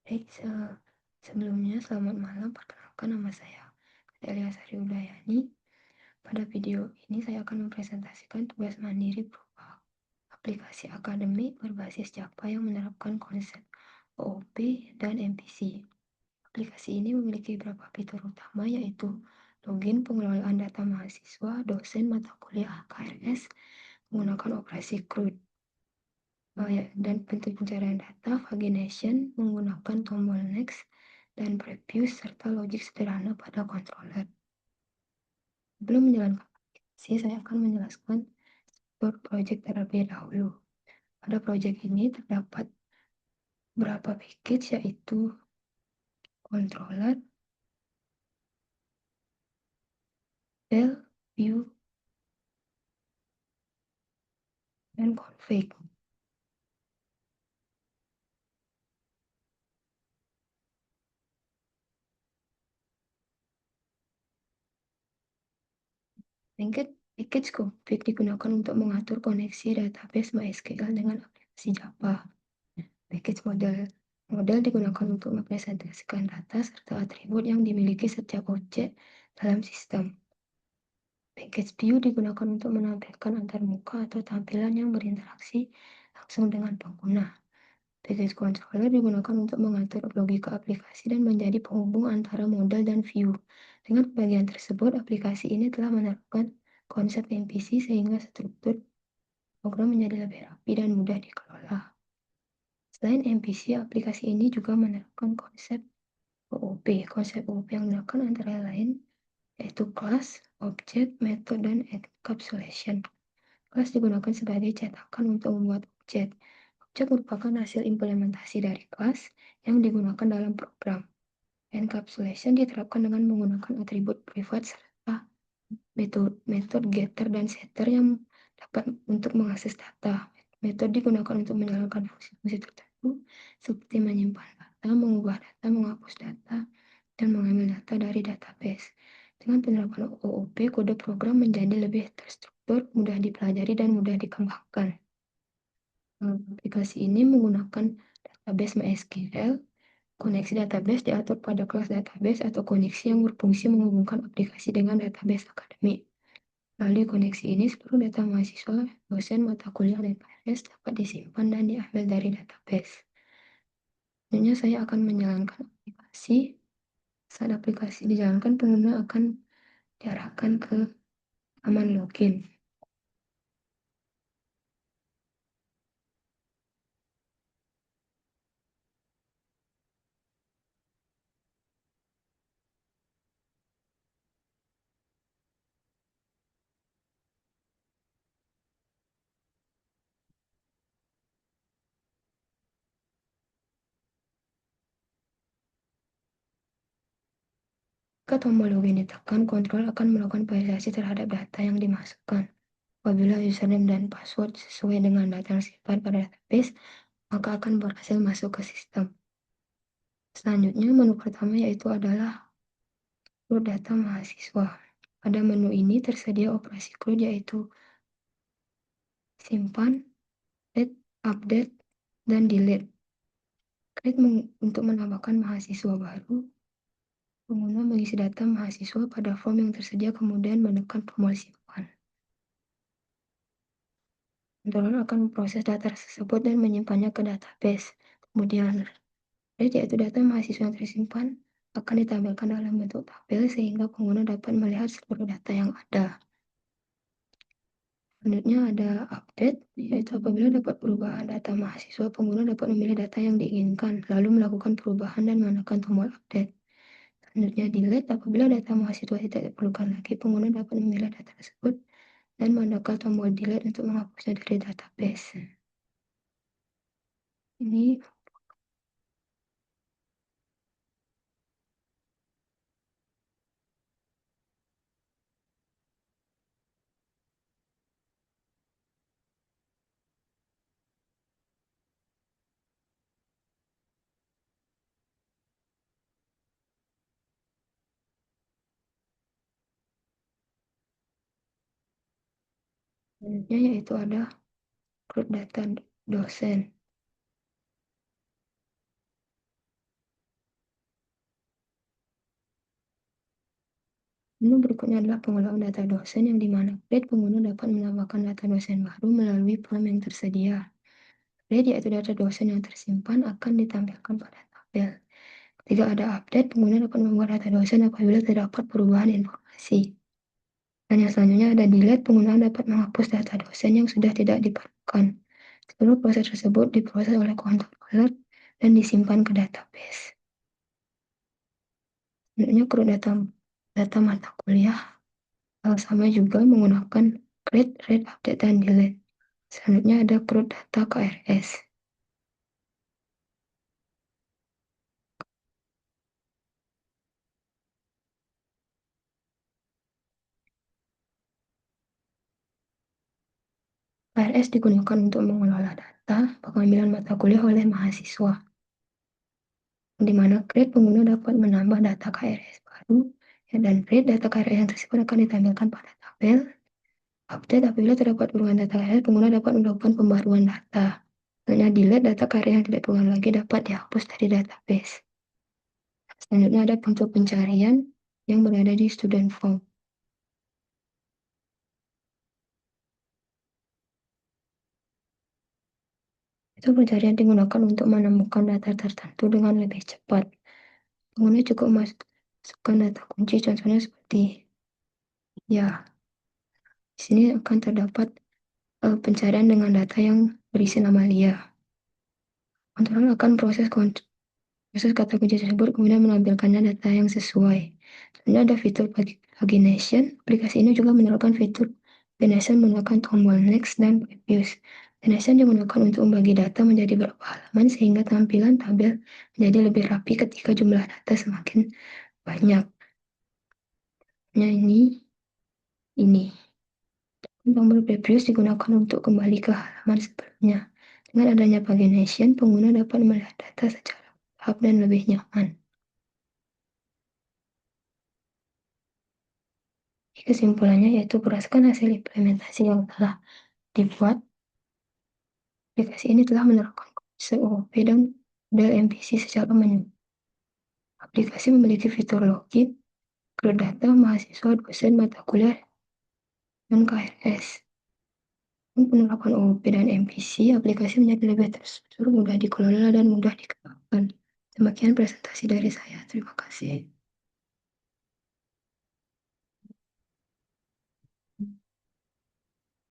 Baik, sebelumnya selamat malam. Perkenalkan nama saya Delia Sari Udayani. Pada video ini saya akan mempresentasikan tugas mandiri berupa aplikasi akademik berbasis Java yang menerapkan konsep OOP dan MPC. Aplikasi ini memiliki beberapa fitur utama yaitu login pengelolaan data mahasiswa, dosen mata kuliah KRS menggunakan operasi CRUD. Dan bentuk pencarian data, pagination menggunakan tombol next, dan preview serta logik sederhana pada controller. Sebelum menjalankan aplikasi, saya akan menjelaskan struktur project terlebih dahulu. Pada project ini terdapat beberapa package yaitu controller, del, view, dan config. Package config digunakan untuk mengatur koneksi database MySQL dengan aplikasi Java. Package model digunakan untuk mempresentasikan data serta atribut yang dimiliki setiap objek dalam sistem. Package view digunakan untuk menampilkan antarmuka atau tampilan yang berinteraksi langsung dengan pengguna. Package controller digunakan untuk mengatur logika aplikasi dan menjadi penghubung antara model dan view. Dengan bagian tersebut, aplikasi ini telah menerapkan konsep MPC sehingga struktur program menjadi lebih rapi dan mudah dikelola. Selain MPC, aplikasi ini juga menerapkan konsep OOP. Konsep OOP yang digunakan antara lain yaitu class, object, method, dan encapsulation. Class digunakan sebagai cetakan untuk membuat objek. Objek merupakan hasil implementasi dari kelas yang digunakan dalam program. Encapsulation diterapkan dengan menggunakan atribut privat serta metode getter dan setter yang dapat untuk mengakses data. Metode digunakan untuk menjalankan fungsi-fungsi tertentu seperti menyimpan data, mengubah data, menghapus data, dan mengambil data dari database. Dengan penerapan OOP, kode program menjadi lebih terstruktur, mudah dipelajari, dan mudah dikembangkan. Aplikasi ini menggunakan database MySQL. Koneksi database diatur pada kelas database atau koneksi yang berfungsi menghubungkan aplikasi dengan database akademik. Melalui koneksi ini, seluruh data mahasiswa, dosen, mata kuliah, dan KRS dapat disimpan dan diambil dari database. Selanjutnya saya akan menjalankan aplikasi. Saat aplikasi dijalankan, pengguna akan diarahkan ke halaman login. Jika tombol login ditekan, kontrol akan melakukan validasi terhadap data yang dimasukkan. Apabila username dan password sesuai dengan data yang disimpan pada database, maka akan berhasil masuk ke sistem. Selanjutnya, menu pertama yaitu adalah CRUD data mahasiswa. Pada menu ini tersedia operasi CRUD yaitu simpan, read, update, dan delete. Create untuk menambahkan mahasiswa baru. Pengguna mengisi data mahasiswa pada form yang tersedia kemudian menekan tombol simpan. Controller akan memproses data tersebut dan menyimpannya ke database. Kemudian, read yaitu data mahasiswa yang tersimpan akan ditampilkan dalam bentuk tabel sehingga pengguna dapat melihat seluruh data yang ada. Selanjutnya ada update, yaitu apabila dapat perubahan data mahasiswa, pengguna dapat memilih data yang diinginkan, lalu melakukan perubahan dan menekan tombol update. Selanjutnya delete, apabila data mahasiswa tidak diperlukan lagi, pengguna dapat memilih data tersebut dan menekan tombol delete untuk menghapusnya dari database. Ini selanjutnya yaitu ada CRUD data dosen. Menu berikutnya adalah pengelolaan data dosen yang dimana grade pengguna dapat menambahkan data dosen baru melalui form yang tersedia. Grade yaitu data dosen yang tersimpan akan ditampilkan pada tabel. Ketika ada update, pengguna dapat membuat data dosen apabila terdapat perubahan informasi. Dan yang selanjutnya ada delete, pengguna dapat menghapus data dosen yang sudah tidak diperlukan. Seluruh proses tersebut diproses oleh controller dan disimpan ke database. Selanjutnya crud data mata kuliah sama juga menggunakan create, read, update, dan delete. Selanjutnya ada crud data KRS. KRS digunakan untuk mengelola data pengambilan mata kuliah oleh mahasiswa, di mana create pengguna dapat menambah data KRS baru, dan read data KRS yang tersebut akan ditampilkan pada tabel. Update apabila terdapat perubahan data KRS, pengguna dapat melakukan pembaruan data. Selanjutnya delete data KRS yang tidak diperlukan lagi dapat dihapus dari database. Selanjutnya ada pintu pencarian yang berada di student form. Itu pencarian digunakan untuk menemukan data tertentu dengan lebih cepat. Pengguna cukup masukkan data kunci, contohnya seperti ya, di sini akan terdapat pencarian dengan data yang berisi nama Lia. Kontrol akan proses kata kunci tersebut kemudian menampilkannya data yang sesuai. Selanjutnya ada fitur pagination. Aplikasi ini juga menerapkan fitur pagination menggunakan tombol next dan previous. Pagination digunakan untuk membagi data menjadi beberapa halaman sehingga tampilan tabel menjadi lebih rapi ketika jumlah data semakin banyak. Nah, ini. Tombol previous digunakan untuk kembali ke halaman sebelumnya. Dengan adanya pagination, pengguna dapat melihat data secara bertahap dan lebih nyaman. Kesimpulannya yaitu berdasarkan hasil implementasi yang telah dibuat, aplikasi ini telah menerapkan konsep OOP dan model MPC secara menyeluruh. Aplikasi memiliki fitur login, data mahasiswa, dosen, mata kuliah, dan KRS. Dengan penerapan OOP dan MPC, aplikasi menjadi lebih terstruktur, mudah dikelola, dan mudah dikembangkan. Demikian presentasi dari saya. Terima kasih.